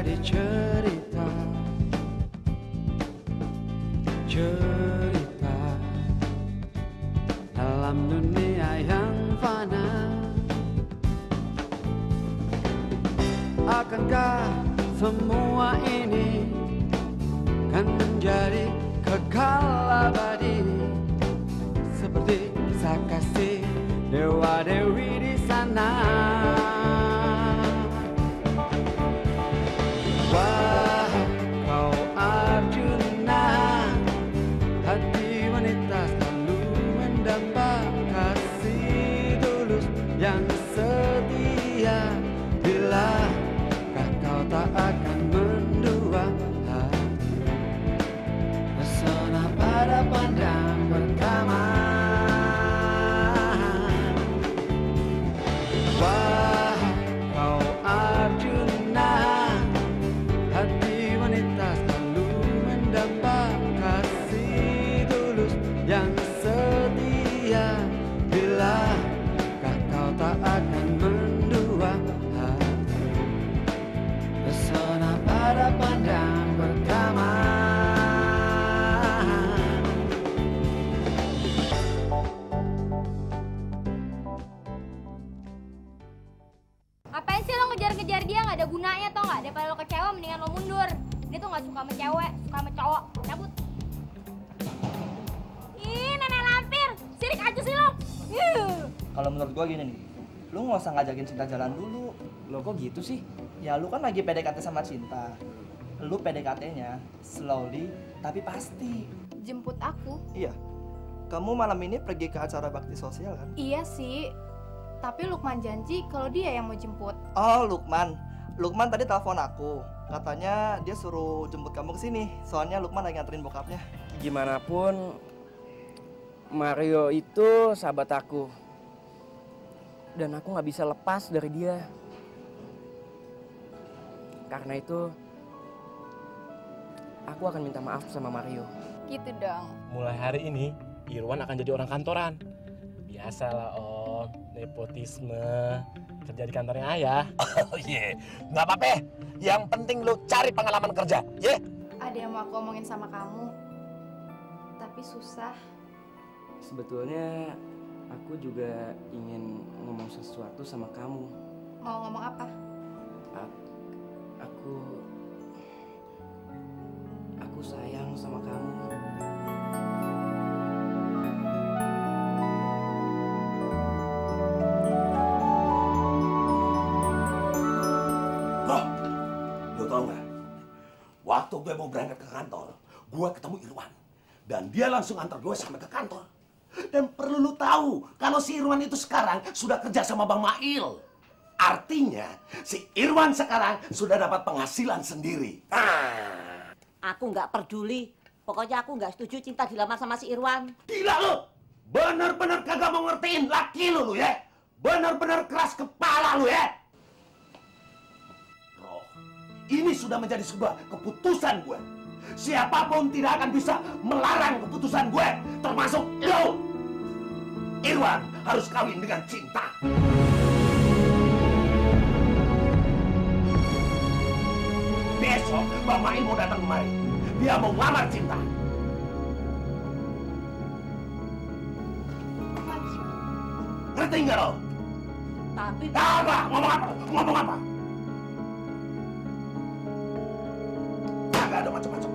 menjadi cerita, cerita dalam dunia yang fana. Akankah semua ini kan menjadi kekal abadi, seperti kisah kasih dewa dewi di sana? Wah, kau Arjuna, hati wanita selalu mendamba kasih tulus yang setia. Bilakah kau tak akan mendua hati, pesona pada pandang pertama. Wah, kau Arjuna, hati wanita selalu mendamba kasih tulus yang setia. Bilakah kau tak akan mendua hati, pesona pada pandang pertama. Ngapain sih lo ngejar-ngejar dia? Nggak ada gunanya tau nggak? Daripada lo kecewa mendingan lo mundur. Dia tuh nggak suka sama cewek, suka sama cowok. Cabut. Ih, nenek lampir, sirik aja sih lo. Kalau menurut gua gini nih, lu nggak usah ngajakin Cinta jalan dulu. Lo kok gitu sih? Ya lu kan lagi PDKT sama Cinta. Lu PDKT-nya slowly tapi pasti. Jemput aku? Iya. Kamu malam ini pergi ke acara bakti sosial kan? Iya sih. Tapi Lukman janji kalau dia yang mau jemput. Oh, Lukman. Lukman tadi telepon aku. Katanya dia suruh jemput kamu ke sini. Soalnya Lukman lagi nganterin bokapnya. Gimana pun Mario itu sahabat aku. Dan aku nggak bisa lepas dari dia. Karena itu aku akan minta maaf sama Mario. Gitu dong. Mulai hari ini Irwan akan jadi orang kantoran. Biasalah om, nepotisme, kerja di kantornya ayah. Oh iya, nggak apa-apa. Yang penting lu cari pengalaman kerja, ya? Ada yang mau aku omongin sama kamu. Tapi susah. Sebetulnya aku juga ingin ngomong sesuatu sama kamu. Mau ngomong apa? Aku sayang sama kamu. Bro, lu tau nggak? Waktu gue mau berangkat ke kantor, gue ketemu Irwan. Dan dia langsung antar gue sampai ke kantor. Dan perlu lu tahu, kalau si Irwan itu sekarang sudah kerja sama Bang Mail. Artinya, si Irwan sekarang sudah dapat penghasilan sendiri. Aku nggak peduli. Pokoknya aku nggak setuju Cinta dilamar sama si Irwan. Gila lu! Bener-bener kagak mau ngertiin laki lu ya! Bener-bener keras kepala lu ya! Roh, ini sudah menjadi sebuah keputusan gue. Siapapun tidak akan bisa melarang keputusan gue, termasuk lu! Irwan harus kawin dengan Cinta. Besok Bang Mail mau datang kemari. Dia mau ngelamar Cinta. Ngerti nggak lo? Tapi Apa? Ngomong apa? Ngomong apa? Kagak ada macam-macam.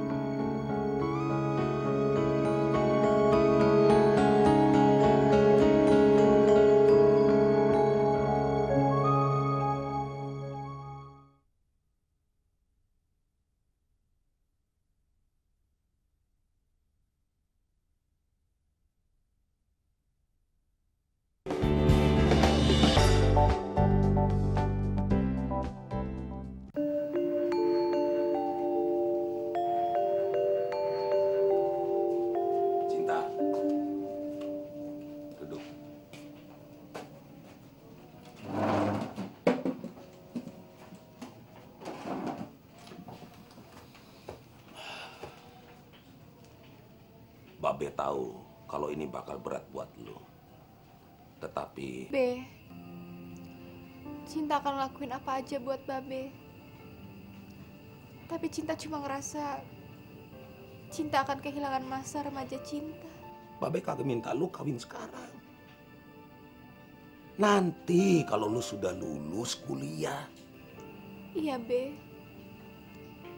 Babe tahu kalau ini bakal berat buat lo. Tetapi... Be, Cinta akan lakuin apa aja buat Babe. Tapi Cinta cuma ngerasa Cinta akan kehilangan masa remaja Cinta. Babe kagak minta lu kawin sekarang. Nanti kalau lu sudah lulus kuliah. Iya, Be.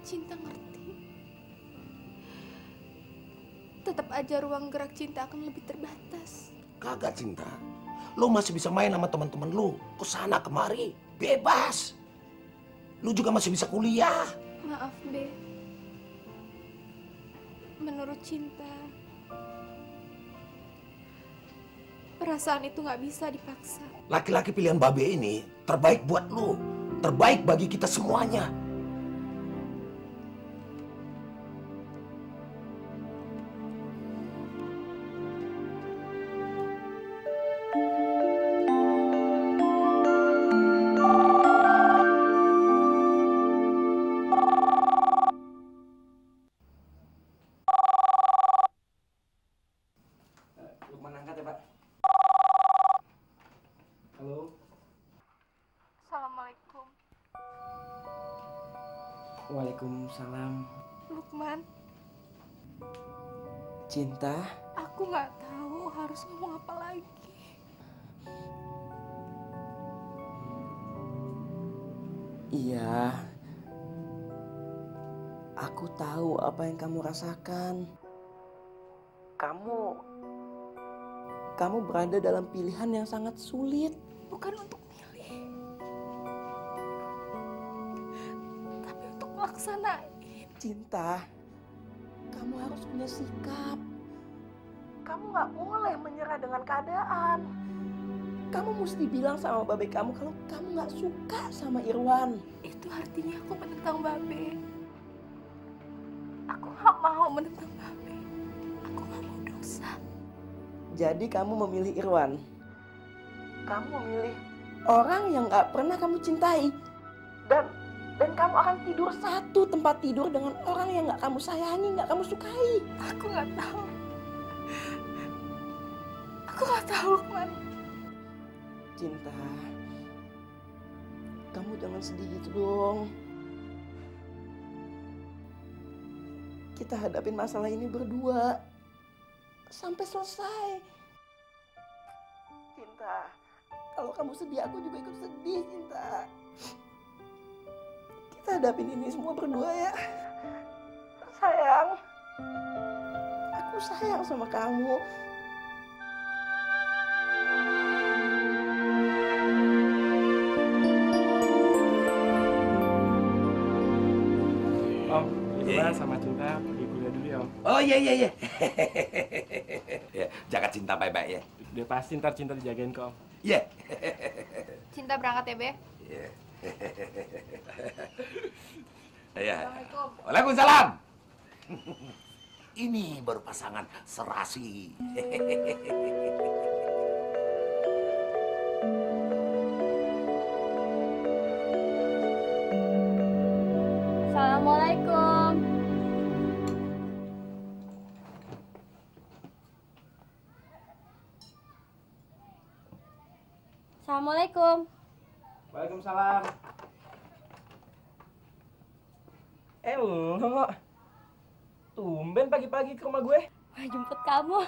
Cinta ngerti. Tetap aja ruang gerak Cinta akan lebih terbatas. Kagak Cinta. Lu masih bisa main sama teman-teman lu. Kesana kemari. Bebas. Lu juga masih bisa kuliah. Maaf, Be. Menurut Cinta, perasaan itu nggak bisa dipaksa. Laki-laki pilihan Babe ini terbaik buat lu. Terbaik bagi kita semuanya. Lukman angkat ya, Pak. Halo. Assalamualaikum. Waalaikumsalam. Lukman, Cinta, aku nggak tahu harus ngomong apa lagi. iya. Aku tahu apa yang kamu rasakan. Kamu berada dalam pilihan yang sangat sulit. Bukan untuk milih, tapi untuk melaksanain. Cinta, kamu harus punya sikap. Kamu nggak boleh menyerah dengan keadaan. Kamu mesti bilang sama babe kamu kalau kamu nggak suka sama Irwan. Itu artinya aku menentang Babe. Aku nggak mau menentang Babe. Aku nggak mau dosa. Jadi kamu memilih Irwan. Kamu memilih orang yang nggak pernah kamu cintai. Dan kamu akan tidur satu tempat tidur dengan orang yang nggak kamu sayangi, nggak kamu sukai. Aku nggak tahu. Aku nggak tahu, Lukman. Cinta, kamu jangan sedih gitu dong. Kita hadapin masalah ini berdua sampai selesai. Cinta, kalau kamu sedih, aku juga ikut sedih, Cinta. Kita hadapin ini semua berdua ya. Sayang, aku sayang sama kamu. Om, Irwan sama Cinta pergi kuliah dulu ya, Om. Oh iya. Ya, jaga Cinta baik-baik ya. Udah pasti ntar Cinta dijagain kok, Om. Iya. Cinta berangkat ya, Be. Iya. Iya. Assalamualaikum. Waalaikumsalam. Ini baru pasangan serasi. Assalamualaikum. Assalamualaikum. Waalaikumsalam. Lo tumben pagi-pagi ke rumah gue. Mau jemput kamu.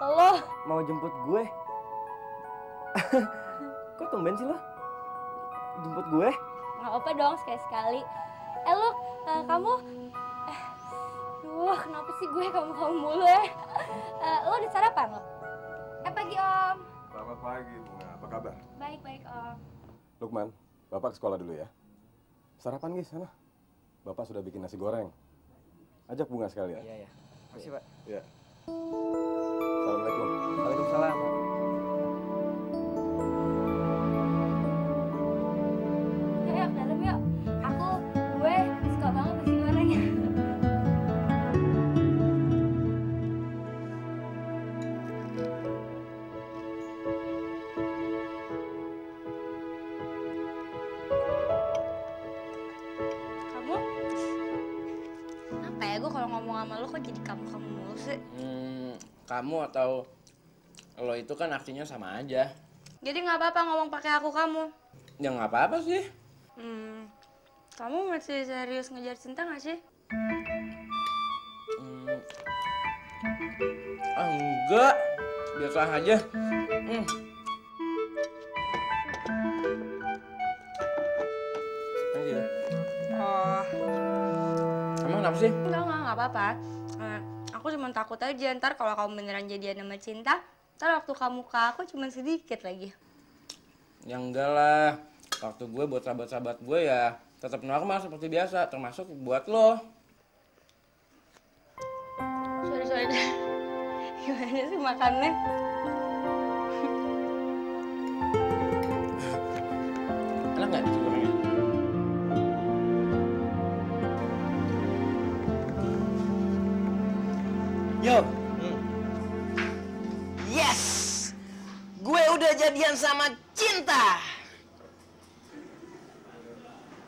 Lo. Mau jemput gue? Kok tumben sih lo? Jemput gue? Nggak apa-apa dong sekali-sekali. Lo, kamu... Duh, kenapa sih gue kamu mulu ya? Lo udah sarapan lo? Pagi Om. Selamat pagi, Bunga. Apa kabar? Baik-baik Om. Lukman, Bapak ke sekolah dulu ya. Sarapan, Gis, sana. Bapak sudah bikin nasi goreng. Ajak Bunga sekalian. Iya. Makasih, Pak. Iya. Assalamualaikum. Waalaikumsalam. Yuk, dalam yuk. Gue suka banget nasi gorengnya. Kamu? Kenapa ya gue kalau ngomong sama lo kok jadi kamu mulu sih? Kamu atau lo itu kan artinya sama aja. Jadi nggak apa-apa ngomong pakai aku kamu. Ya nggak apa-apa sih. Kamu masih serius ngejar cinta nggak sih? Enggak, biasa aja. Ayo. Oh, Emang kenapa sih? enggak apa-apa. Aku cuma takut aja ntar kalau kamu beneran jadian sama Cinta, ntar waktu kamu ke aku cuma sedikit lagi. Ya enggak lah. Waktu gue buat sahabat-sahabat gue ya tetap normal seperti biasa, termasuk buat lo. Sorry deh. Gimana sih makannya? Enak nggak nasi gorengnya? Yo. Yes! Gue udah jadian sama Cinta.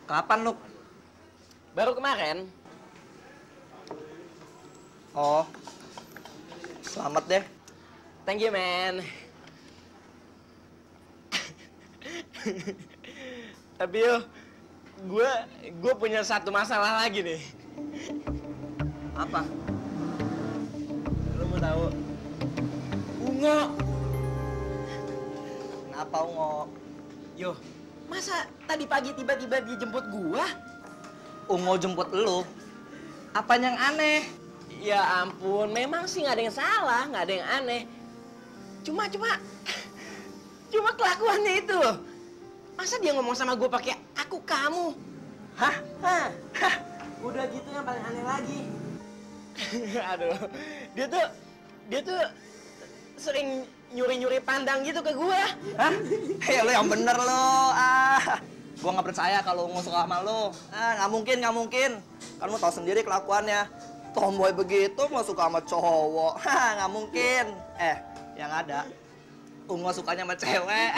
Kapan, Nuk? Baru kemarin. Oh, selamat deh. Thank you, man. Tapi yo, gue punya satu masalah lagi nih. Apa? Lo mau tahu? Ungo. Kenapa, Ungo? Yo, masa tadi pagi tiba-tiba dia jemput gua? Ungo jemput lu? Apanya yang aneh? Ya ampun, memang sih nggak ada yang salah, nggak ada yang aneh. Cuma kelakuannya itu loh. Masa dia ngomong sama gue pakai aku kamu? Hah? Udah gitu yang paling aneh lagi. Aduh, dia tuh sering nyuri-nyuri pandang gitu ke gue. Hah? Hei, lo yang bener lo. Gua nggak percaya kalau Ungo suka sama lo. Nggak mungkin. Kan lo tau sendiri kelakuannya. Tomboy begitu mau suka sama cowok. Nggak mungkin. Yang ada Ungo sukanya sama cewek.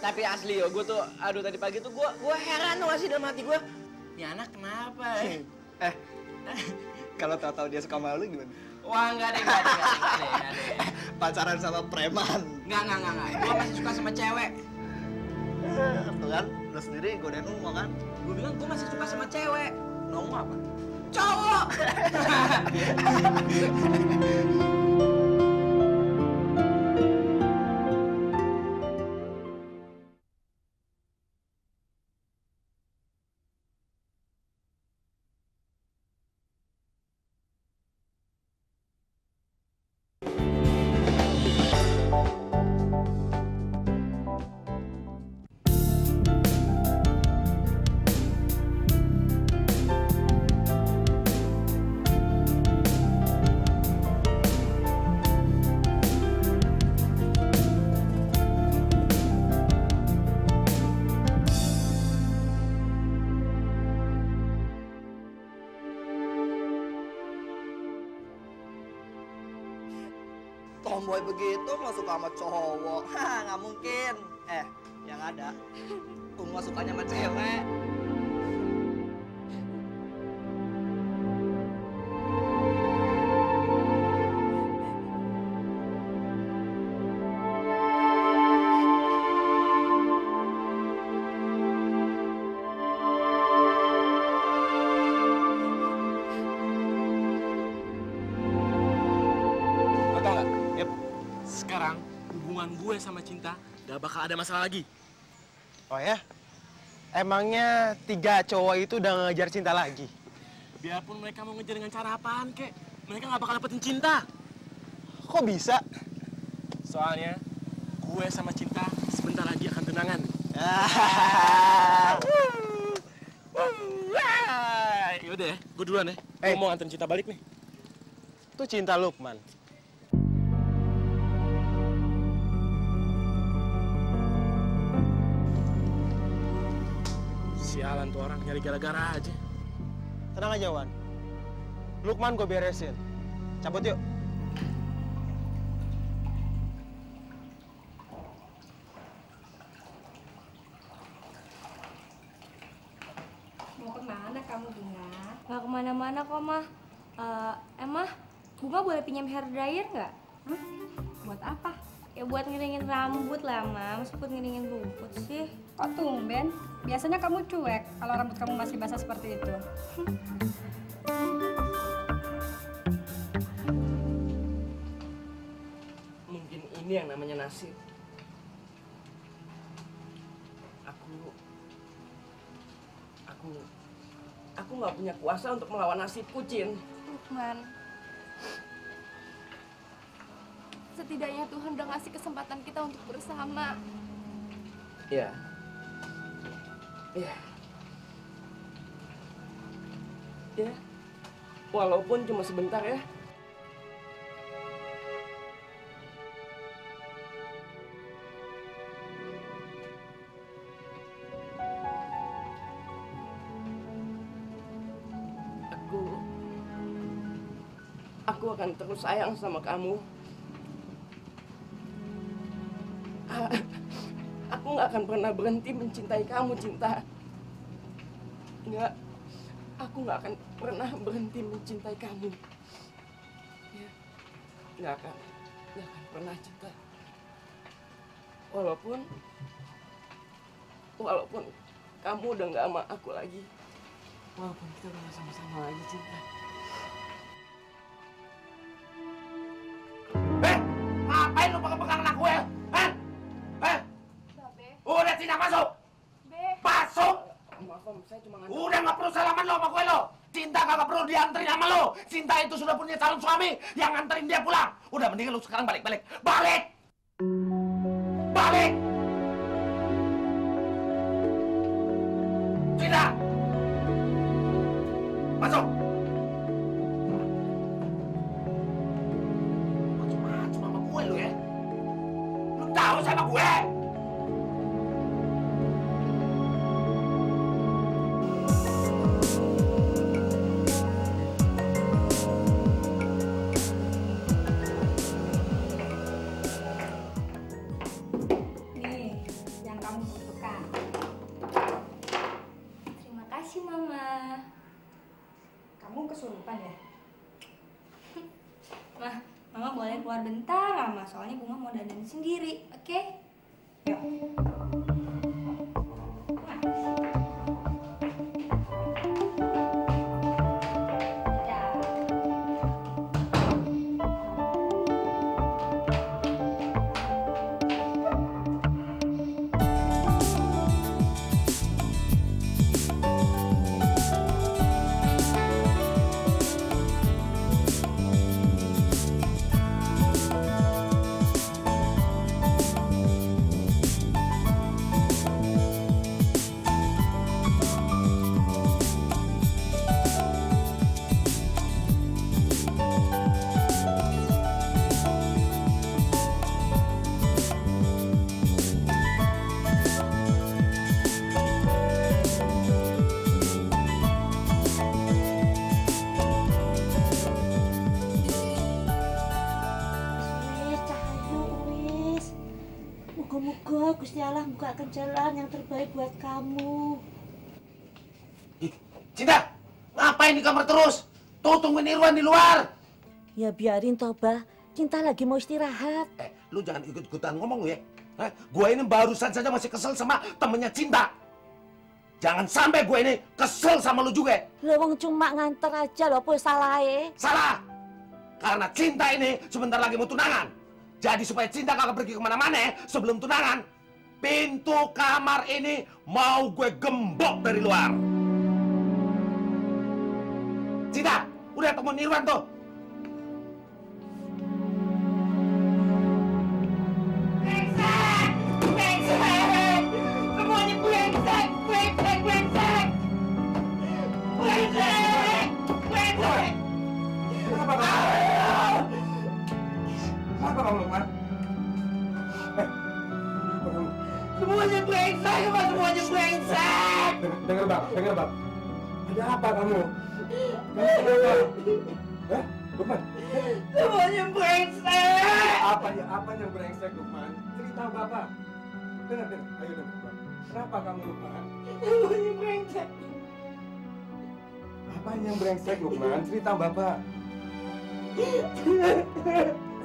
Tapi asli yo, gue tuh, aduh tadi pagi tuh gue heran loh sih dalam hati gue. Ini anak kenapa ya? Kalau tahu-tahu dia suka sama lu gimana? Wah enggak deh. Pacaran sama preman. Enggak. Gue masih suka sama cewek. Tuh kan, lu sendiri godain Ungo kan? Gue bilang gue masih suka sama cewek. Ungo apa? Cowok! Tomboy begitu mau suka sama cowok. Nggak mungkin. Yang ada Ungo sukanya sama cewek. Sekarang hubungan gue sama Cinta gak bakal ada masalah lagi. Oh ya? Emangnya 3 cowok itu udah ngejar Cinta lagi? Biarpun mereka mau ngejar dengan cara apaan kek, mereka gak bakal dapetin Cinta. Kok bisa? Soalnya gue sama Cinta sebentar lagi akan tunangan. Yaudah ya, gue duluan ya. Gue mau anterin Cinta balik nih. Itu Cinta Lukman. Sialan tuh orang nyari gara-gara aja. Tenang aja, Wan. Lukman gue beresin. Cabut yuk. Mau kemana kamu, Bunga? Gak kemana-mana kok, Mah. Emang Bunga boleh pinjam hair dryer nggak? Buat apa? Ya buat ngeringin rambut lah, Mam. Masa buat ngeringin rumput sih? Kok tumben? Biasanya kamu cuek kalau rambut kamu masih basah seperti itu. Mungkin ini yang namanya nasib. Aku nggak punya kuasa untuk melawan nasibku, Cin. Lukman, setidaknya Tuhan udah ngasih kesempatan kita untuk bersama. Iya. Iya. Ya. Walaupun cuma sebentar ya. Aku akan terus sayang sama kamu. Aku nggak akan pernah berhenti mencintai kamu, Cinta. Nggak. Aku nggak akan pernah berhenti mencintai kamu. Ya. Nggak akan pernah, Cinta. Walaupun kamu udah nggak sama aku lagi. Walaupun kita udah nggak sama-sama lagi, Cinta. Ngapain lu pegang-pegang anak gue? Hah? Udah Cina masuk. Masuk. Maaf, Om, saya cuma udah nggak perlu salaman lo sama gue lo. Cinta kagak perlu dianterin sama lo. Cinta itu sudah punya calon suami yang nganterin dia pulang. Udah mendingan lu sekarang balik. Balik. Cinta. Masuk. Macam-macam sama gue lu ya. Lu tahu sama gue. Nih, yang kamu butuhkan. Terima kasih, Mama. Kamu kesurupan ya? Mah, Mama boleh keluar bentar, Mama. Soalnya Bunga mau dandan sendiri, oke? Moga-moga Gusti Allah bukakan jalan yang terbaik buat kamu. Cinta, ngapain di kamar terus? Tuh tungguin Irwan di luar. Ya biarin Toba, Cinta lagi mau istirahat. Lu jangan ikut-ikutan ngomong lu ya. Gue ini barusan saja masih kesel sama temennya Cinta. Jangan sampai gue ini kesel sama lu juga. Lu wong cuma nganter aja loh, apa salahnya? Salah. Karena Cinta ini sebentar lagi mau tunangan. Jadi supaya Cinta kagak pergi kemana-mana sebelum tunangan, pintu kamar ini mau gue gembok dari luar. Cinta, udah temuin Irwan tuh. Semuanya brengsek. Apa kamu, Lukman? Semuanya brengsek, Pak. Semuanya brengsek. Dengar, Bang. Ada apa kamu? Kamu kenapa? Hah? Lukman? Semuanya brengsek. Apa yang brengsek, Lukman? Cerita Bapak. Dengar. Ayo dengar, Bang. Kenapa kamu, Lukman? Semuanya brengsek. Apa yang brengsek, Lukman? Cerita Bapak.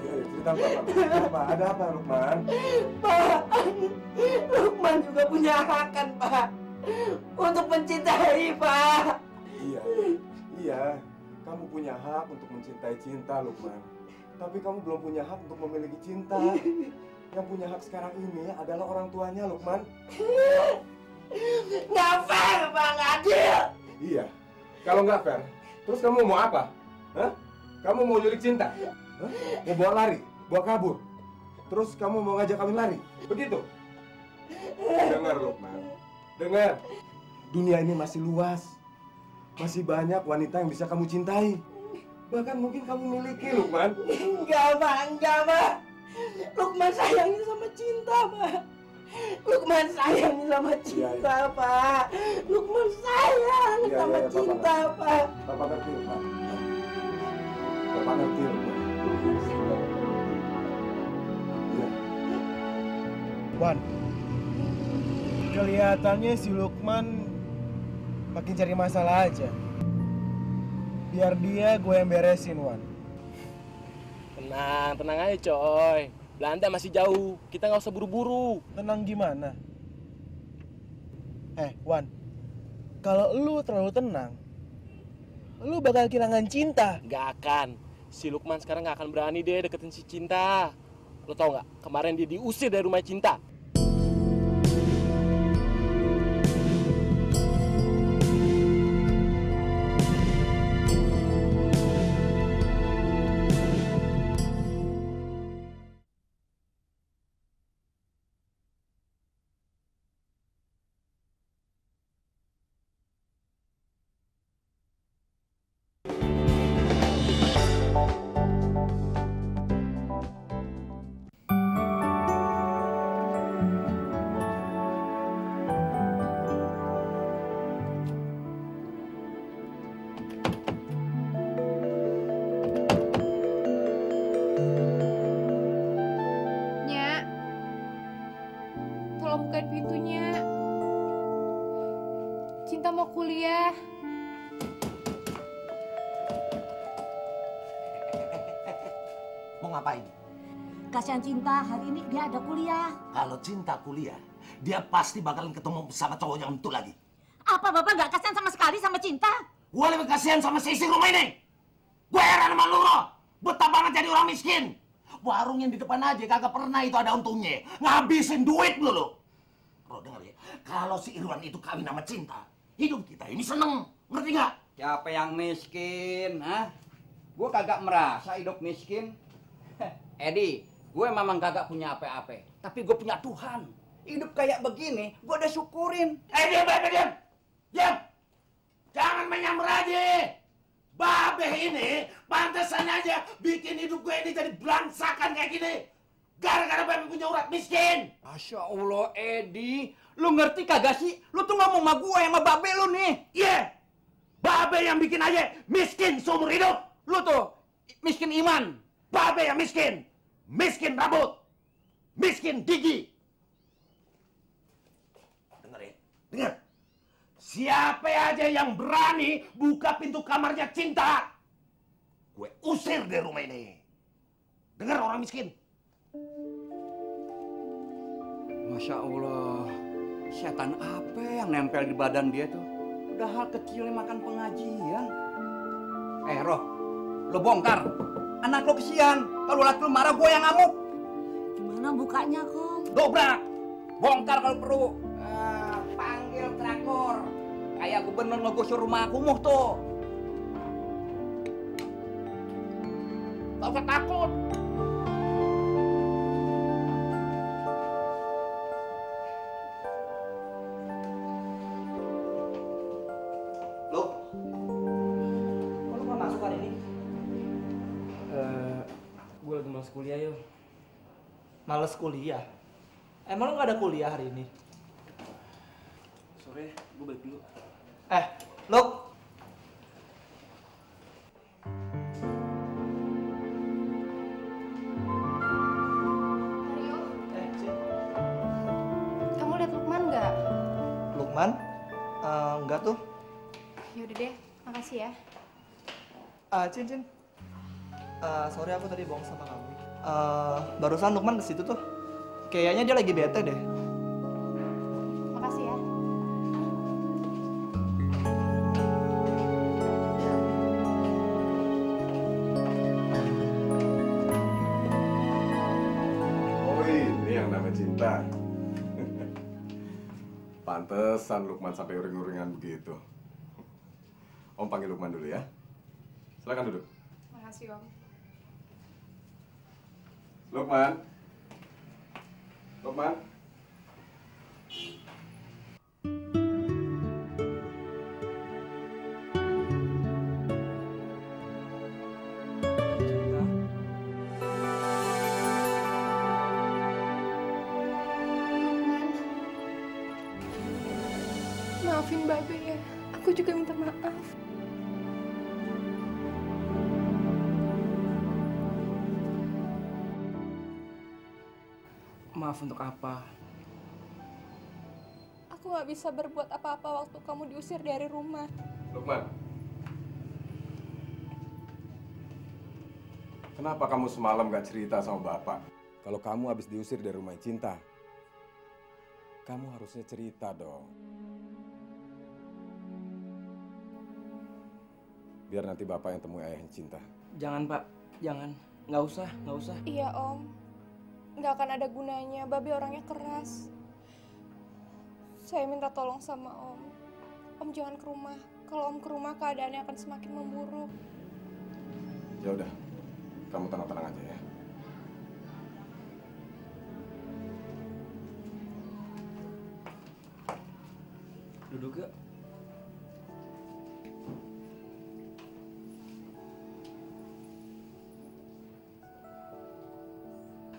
Cerita apa? Ada apa, Lukman? Pak, Lukman juga punya hak kan, Pak? Untuk mencintai, Pak. Iya. Kamu punya hak untuk mencintai cinta, Lukman. Tapi kamu belum punya hak untuk memiliki cinta. Yang punya hak sekarang ini adalah orang tuanya, Lukman. Nggak fair, Pak. Nggak adil. Iya. Kalau nggak fair, terus kamu mau apa? Hah? Kamu mau nyulik cinta? Hah? Mau bawa lari? Bawa kabur? Terus kamu mau ngajak kawin lari? Begitu? Dengar, Lukman. Dengar. Dunia ini masih luas. Masih banyak wanita yang bisa kamu cintai. Bahkan mungkin kamu miliki, Lukman. Enggak, Pak. Lukman sayangnya sama cinta, Pak. Lukman sayang sama cinta, Pak. Lukman sayang sama cinta, Pak. Bapak ngerti, Lukman. Bapak ngerti, Lukman. Wan, kelihatannya si Lukman makin cari masalah aja. Biar dia gue yang beresin, Wan. Tenang aja coy. Belanda masih jauh, kita nggak usah buru-buru. Tenang gimana? Wan, kalau lu terlalu tenang, lu bakal kehilangan cinta. Gak akan. Si Lukman sekarang nggak akan berani deh deketin si Cinta. Lo tau nggak? Kemarin dia diusir dari rumah Cinta. Bukain pintunya. Cinta mau kuliah. Mau ngapain? Kasihan Cinta, hari ini dia ada kuliah. Kalau Cinta kuliah, dia pasti bakalan ketemu sama cowok yang itu lagi. Apa Bapak nggak kasihan sama sekali sama Cinta? Gua lebih kasihan sama sisi rumah ini. Gue heran sama lu, Ro. Betah banget jadi orang miskin. Warung yang di depan aja kagak pernah itu ada untungnya. Ngabisin duit lu, lo. Bro, dengar ya. Kalau si Irwan itu kawin sama Cinta, hidup kita ini seneng. Ngerti nggak? Siapa yang miskin, ha? Gue kagak merasa hidup miskin. Edi, gue memang kagak punya apa-apa. Tapi gue punya Tuhan. Hidup kayak begini, gue udah syukurin. Diam! Diam! Jangan menyamber aja. Babeh ini pantesan aja bikin hidup gue ini jadi belangsakan kayak gini. Gara-gara Babeh punya urat miskin. Masya Allah, Edi. Lu ngerti kagak sih? Lu tuh ngomong sama gue sama Babeh lu nih. Iya. Babeh yang bikin aja miskin seumur hidup. Lu tuh miskin iman. Babeh yang miskin. Miskin rambut. Miskin gigi. Dengar ya. Dengar. Siapa aja yang berani buka pintu kamarnya Cinta, gue usir dari rumah ini. Dengar orang miskin. Masya Allah, setan apa yang nempel di badan dia tuh? Udah hal kecilnya makan pengajian. Roh, lo bongkar. Anak lo kesian. Kalau laki lo marah, gue yang ngamuk. Gimana bukanya, Kong? Dobrak. Bongkar kalau perlu. Panggil traktor. Kayak gubernur ngegusur rumah kumuh tuh. Gak usah takut. Loh? Kok lu gak masuk hari ini? Gue lagi males kuliah, yo. Males kuliah? Emang lu gak ada kuliah hari ini? Sore, gue balik dulu. Luk! Kamu lihat Lukman nggak? Lukman? Enggak tuh. Yaudah deh, makasih ya. Cin. Sorry aku tadi bohong sama kamu. Barusan Lukman ke situ tuh. Kayaknya dia lagi bete deh. Makasih ya. Oh ini yang namanya cinta. Pantesan Lukman sampai uring-uringan begitu. Om panggil Lukman dulu ya. Silakan duduk. Makasih, Om. Lukman. Lukman. Maafin Babe ya. Aku juga minta maaf. Maaf untuk apa? Aku gak bisa berbuat apa-apa waktu kamu diusir dari rumah. Lukman. Kenapa kamu semalam gak cerita sama Bapak? Kalau kamu habis diusir dari rumah cinta, kamu harusnya cerita dong. Biar nanti Bapak yang temui ayah yang cinta. Jangan, Pak. Jangan. Nggak usah, nggak usah. Iya, Om. Nggak akan ada gunanya. Babe orangnya keras. Saya minta tolong sama Om. Om jangan ke rumah. Kalau Om ke rumah, keadaannya akan semakin memburuk. Ya udah, kamu tenang-tenang aja ya. Duduk yuk.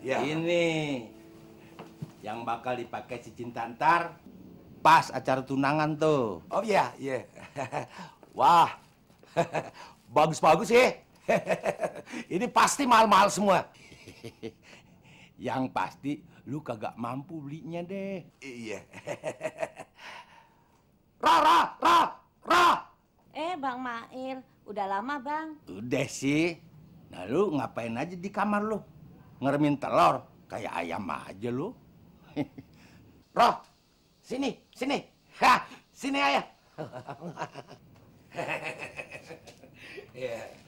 Ya. Ini yang bakal dipakai si Cinta ntar pas acara tunangan tuh. Oh iya, iya. Wah, bagus-bagus ya. Ini pasti mahal-mahal semua. Yang pasti lu kagak mampu belinya deh. Iya. Ra. Bang Mail, udah lama Bang. Udah sih. Nah lu ngapain aja di kamar lu? Ngeremin telur kayak ayam aja lu. Roh, sini. Hah, sini ayah.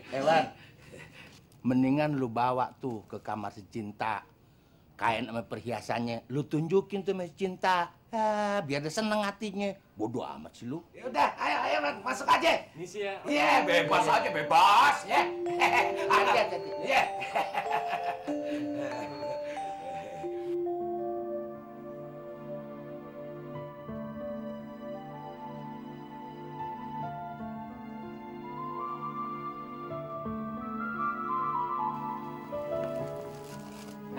Hewan, mendingan lu bawa tuh ke kamar si Cinta. Kain sama perhiasannya, lu tunjukin tuh sama si Cinta. Biar dia seneng hatinya. Bodoh amat sih lu. Ya udah, ayo masuk aja. Ini sih ya. Iya, bebas aja, bebas ya. Hati-hati. Iya.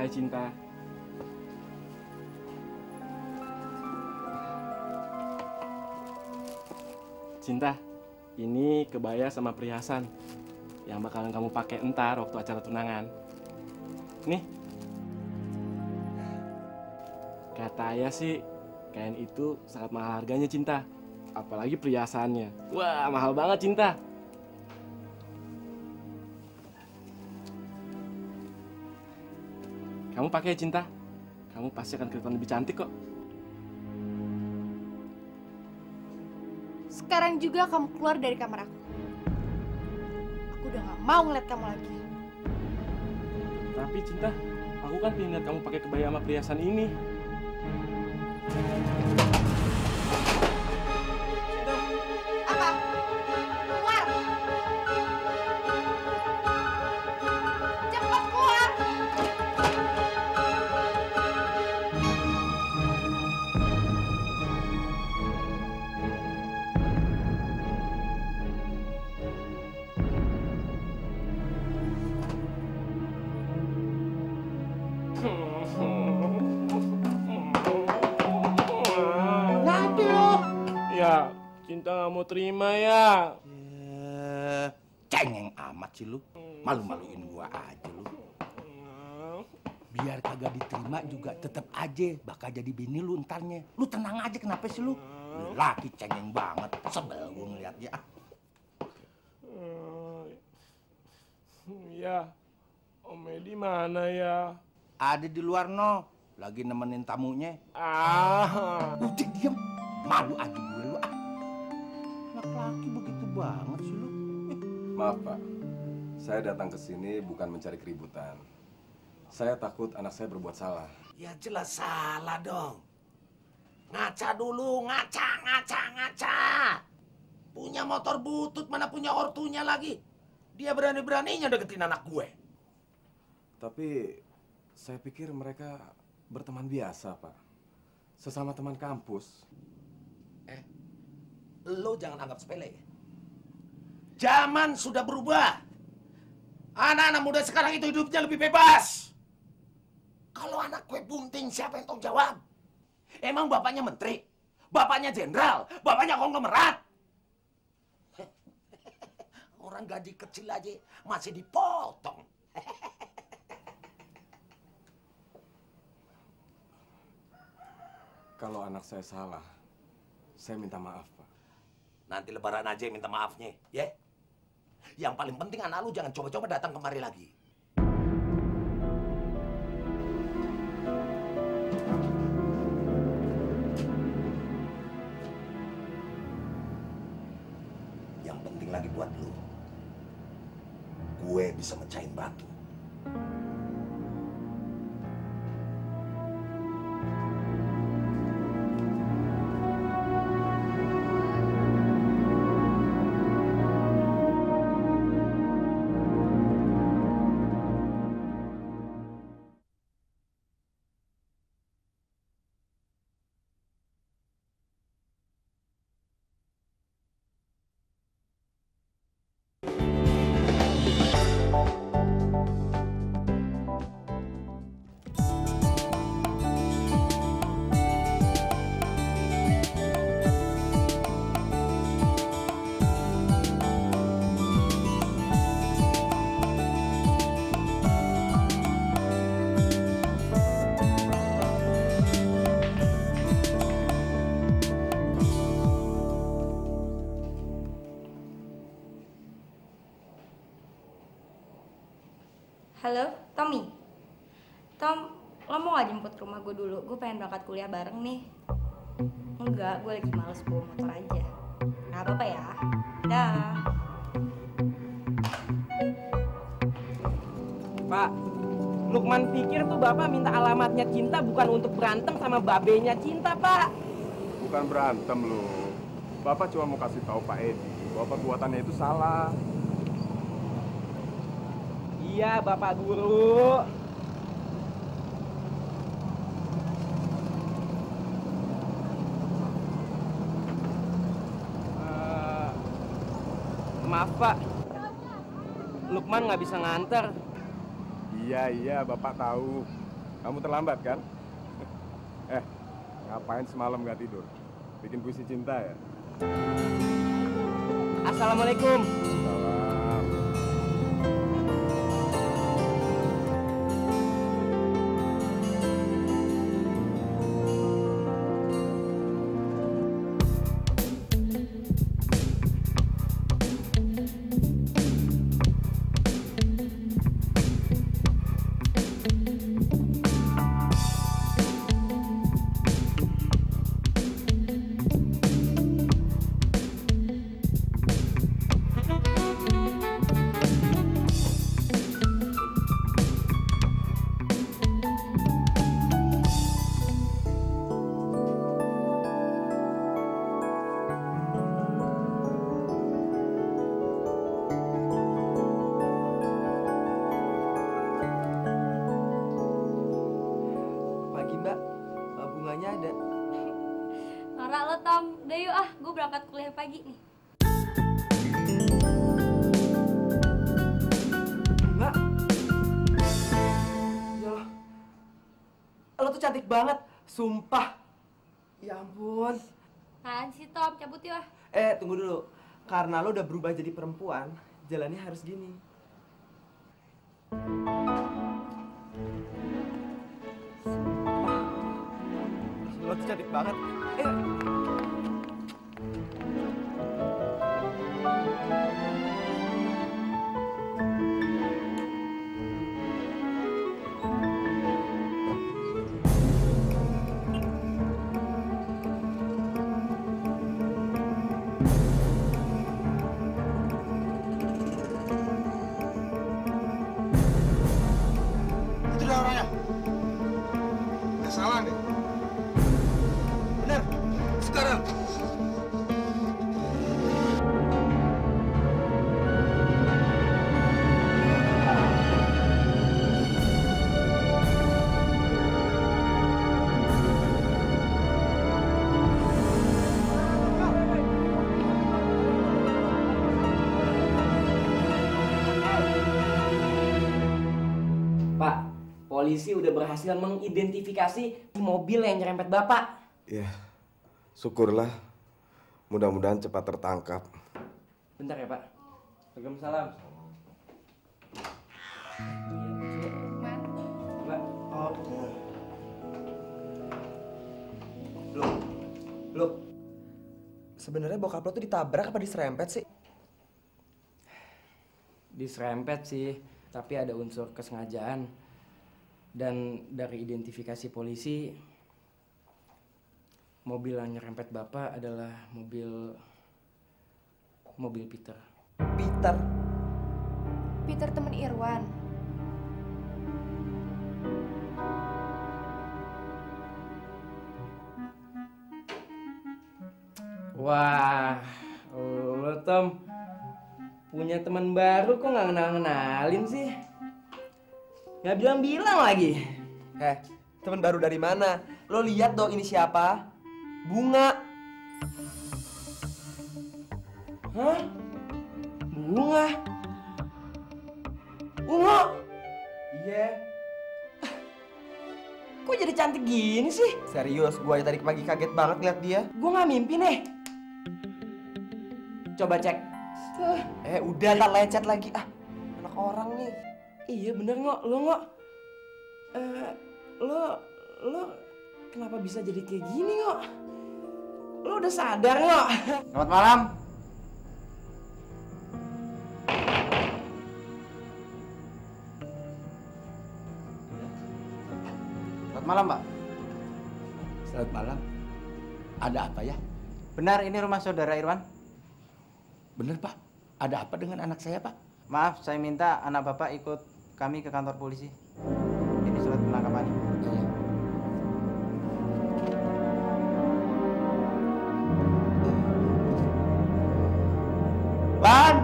Hai Cinta. Cinta, ini kebaya sama perhiasan yang bakalan kamu pakai entar waktu acara tunangan. Nih. Kata ayah sih, kain itu sangat mahal harganya Cinta. Apalagi perhiasannya. Wah, mahal banget Cinta. Kamu pakai Cinta, kamu pasti akan kelihatan lebih cantik kok. Sekarang juga kamu keluar dari kamar aku. Aku udah gak mau ngeliat kamu lagi. Tapi Cinta, aku kan pengen lihat kamu pakai kebaya sama perhiasan ini. Apa? Keluar! Cepat keluar! Ya, Cinta nggak mau terima ya. Cengeng amat sih lu. Malu-maluin gua aja lu. Biar kagak diterima juga tetep aja bakal jadi bini lu entarnya. Lu tenang aja, kenapa sih lu? Lu laki cengeng banget. Sebel gua ngeliatnya. Ya, Om Edi mana ya? Ada di luar no, lagi nemenin tamunya. Udah diem, malu aja gue lu. Laki-laki begitu banget sih lu. Maaf Pak, saya datang ke sini bukan mencari keributan. Saya takut anak saya berbuat salah. Ya jelas salah dong. Ngaca dulu, ngaca. Punya motor butut, mana punya ortunya lagi. Dia berani-beraninya deketin anak gue. Tapi saya pikir mereka berteman biasa, Pak. Sesama teman kampus. Lo jangan anggap sepele. Zaman sudah berubah. Anak-anak muda sekarang itu hidupnya lebih bebas. Kalau anak gue bunting, siapa yang tanggung jawab? Emang bapaknya menteri? Bapaknya jenderal? Bapaknya konglomerat? Orang gaji kecil aja masih dipotong. Kalau anak saya salah, saya minta maaf, Pak. Nanti lebaran aja minta maafnya, ya? Yang paling penting anak lu jangan coba-coba datang kemari lagi. Yang penting lagi buat lu, gue bisa mecahin batu. Halo, Tommy. Tom, lo mau gak jemput ke rumah gue dulu? Gue pengen berangkat kuliah bareng nih. Enggak, gue lagi males bawa motor aja. Gak apa-apa ya. Dah. Pak, Lukman pikir tuh Bapak minta alamatnya Cinta bukan untuk berantem sama babenya Cinta, Pak. Bukan berantem loh. Bapak cuma mau kasih tahu Pak Edi bahwa perbuatannya itu salah. Iya, Bapak Guru. Maaf, Pak. Lukman nggak bisa nganter. Iya, Bapak tahu. Kamu terlambat kan? Ngapain semalam nggak tidur? Bikin puisi cinta ya? Assalamualaikum. Salam. Norak lo, Tom. Udah yuk gue berangkat kuliah pagi nih. Mbak. Ya lo tuh cantik banget, sumpah. Ya ampun. Apaan sih, Tom? Cabut yuk. Tunggu dulu. Karena lo udah berubah jadi perempuan, jalannya harus gini. Sumpah. Lo tuh cantik banget. polisi udah berhasil mengidentifikasi mobil yang nyerempet Bapak. Ya, syukurlah. Mudah-mudahan cepat tertangkap. Bentar ya, Pak. Waalaikumsalam. Oke. Loh. Sebenarnya bokap lo tuh ditabrak apa diserempet sih? Diserempet sih, tapi ada unsur kesengajaan. Dan dari identifikasi polisi, mobil yang nyerempet Bapak adalah mobil Peter. Peter? Peter temen Irwan. Wah, lo Tom punya teman baru kok nggak kenalin sih? Nggak bilang-bilang lagi. Teman baru dari mana? Lo lihat dong ini siapa? Bunga. Hah? Bunga? Bunga? Iya. Kok jadi cantik gini sih? Serius, gua tadi pagi kaget banget lihat dia. Gua nggak mimpi nih. Coba cek. Udah tak lecet lagi. Anak orang nih. Iya bener Ngok, lo kenapa bisa jadi kayak gini Ngok? Lo udah sadar Ngok? Selamat malam. Selamat malam, Pak. Selamat malam. Ada apa ya? Benar, ini rumah saudara Irwan? Benar, Pak. Ada apa dengan anak saya, Pak? Maaf, saya minta anak Bapak ikut kami ke kantor polisi. Ini surat penangkapan. Iya. Wan!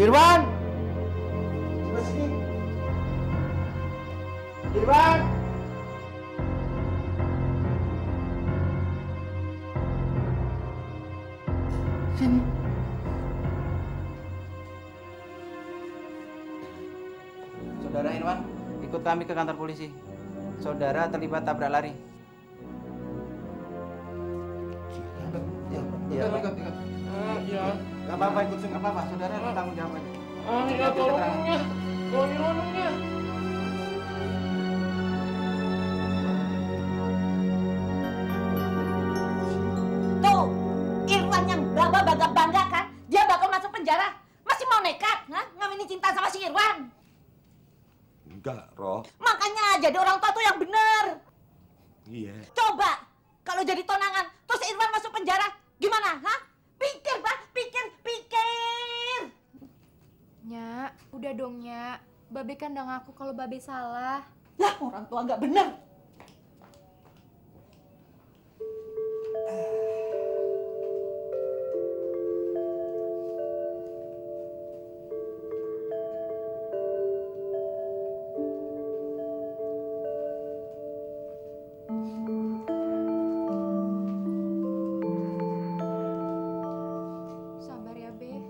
Irwan! Coba sini. Irwan! Sini. Saudara Irwan, ikut kami ke kantor polisi. Saudara terlibat tabrak lari. Iya. Ikut. Iya. Gak apa-apa, ikut sini. Gak apa-apa, saudara tanggung jawab aja. Iya, tolongnya. Tolongnya. Tuh, Irwan yang Baba bangga-banggakan, dia bakal masuk penjara. Masih mau nekat, ngawinin cinta sama si Irwan. Enggak, Roh. Makanya jadi orang tua tuh yang bener. Iya. Coba, kalau jadi tunangan, terus Irwan masuk penjara, gimana? Pikir, Pak, pikir. Nyak, udah dong Nyak. Babe kan udah ngaku kalau Babe salah. Lah, orang tua nggak bener. Sabar ya, Be.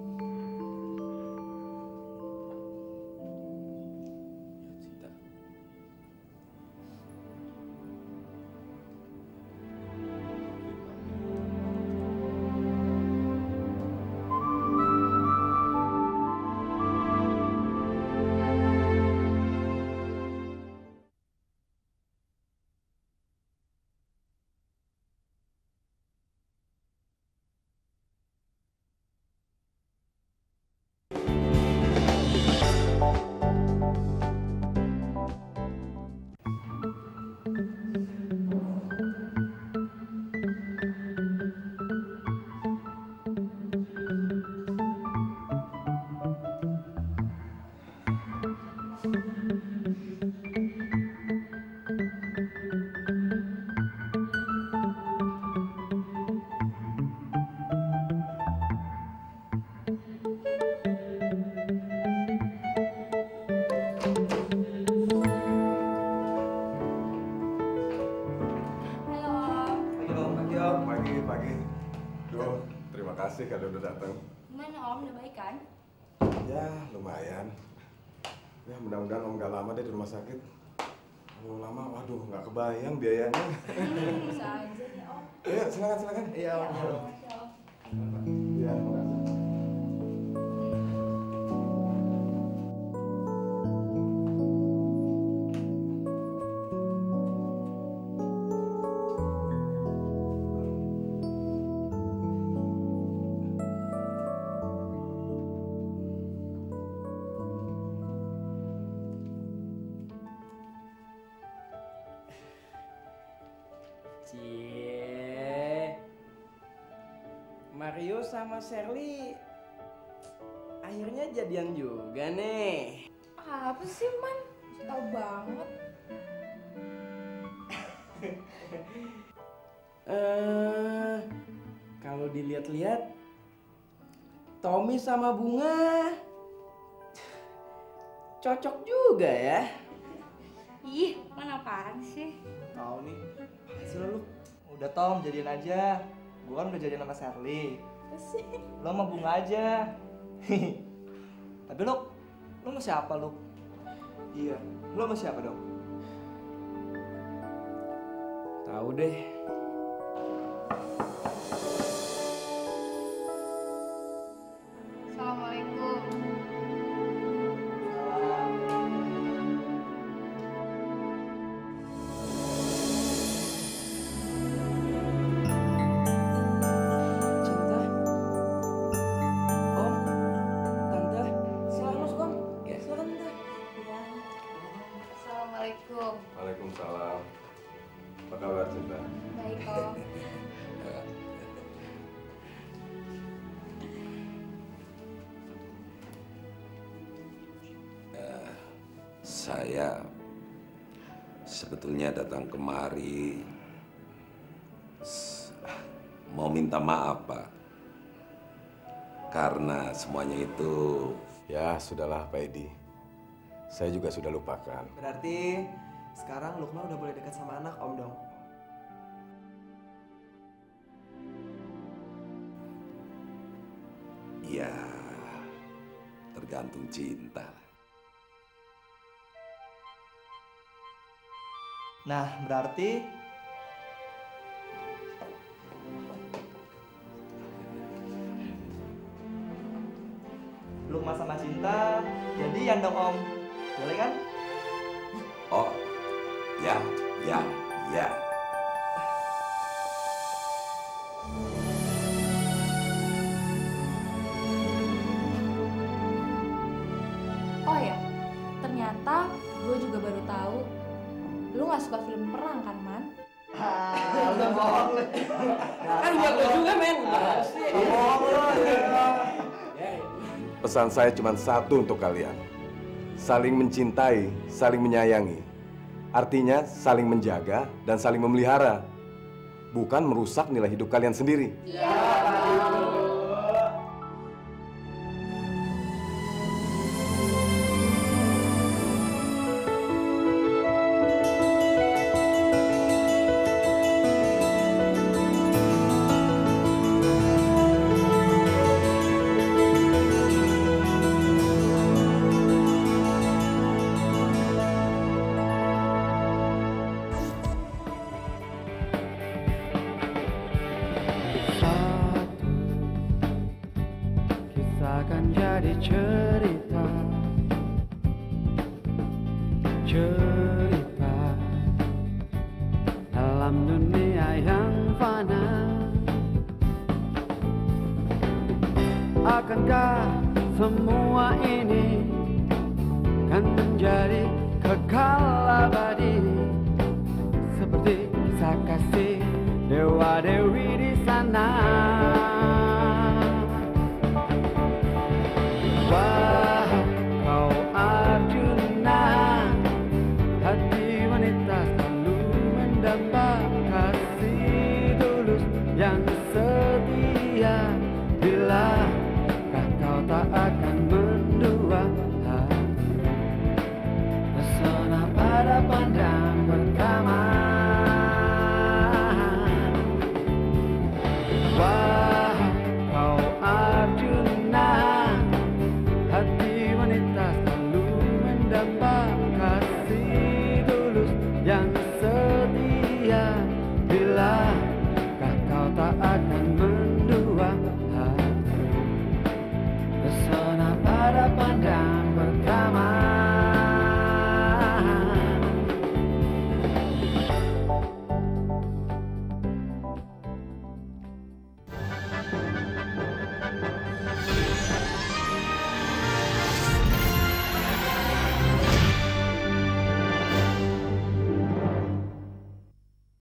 Pagi. Duh, terima kasih kalian udah datang. Gimana Om, udah baik kan? Ya, lumayan. Ya mudah-mudahan Om gak lama deh di rumah sakit. Kalau lama, waduh nggak kebayang biayanya. Bisa aja nih Om. Iya, silakan. Iya, Om. Iya, makasih. Cie, Mario sama Sherly akhirnya jadian juga nih. Apa sih, Man? Tahu banget. Kalau dilihat-lihat, Tommy sama Bunga cocok juga ya. Ih, Man apaan sih? Tahu nih. Sih lu. Udah Tom, jadian aja. Gua kan udah jadian sama Sherly. Lo sama Bunga aja. Tapi lo sama siapa lo? Iya, lo sama siapa dong? Tahu deh. Assalamualaikum. Assalamualaikum. Waalaikumsalam. Apa kabar, Cinta? Baik, Om. Saya sebetulnya datang kemari mau minta maaf, Pak. Karena semuanya itu... Ya, sudahlah Pak Edi. Saya juga sudah lupakan. Berarti sekarang Lukman udah boleh dekat sama anak Om dong. Ya, tergantung cinta. Nah, berarti Lukman sama Cinta jadian dong Om. Boleh kan? Oh, ya. Oh ya, ternyata gue juga baru tahu lu nggak suka film perang kan, Man? Udah bohong lu. Kan buat lo juga, men. Bohong lu. Pesan saya cuma satu untuk kalian. Saling mencintai, saling menyayangi. Artinya saling menjaga dan saling memelihara. Bukan merusak nilai hidup kalian sendiri. Iya.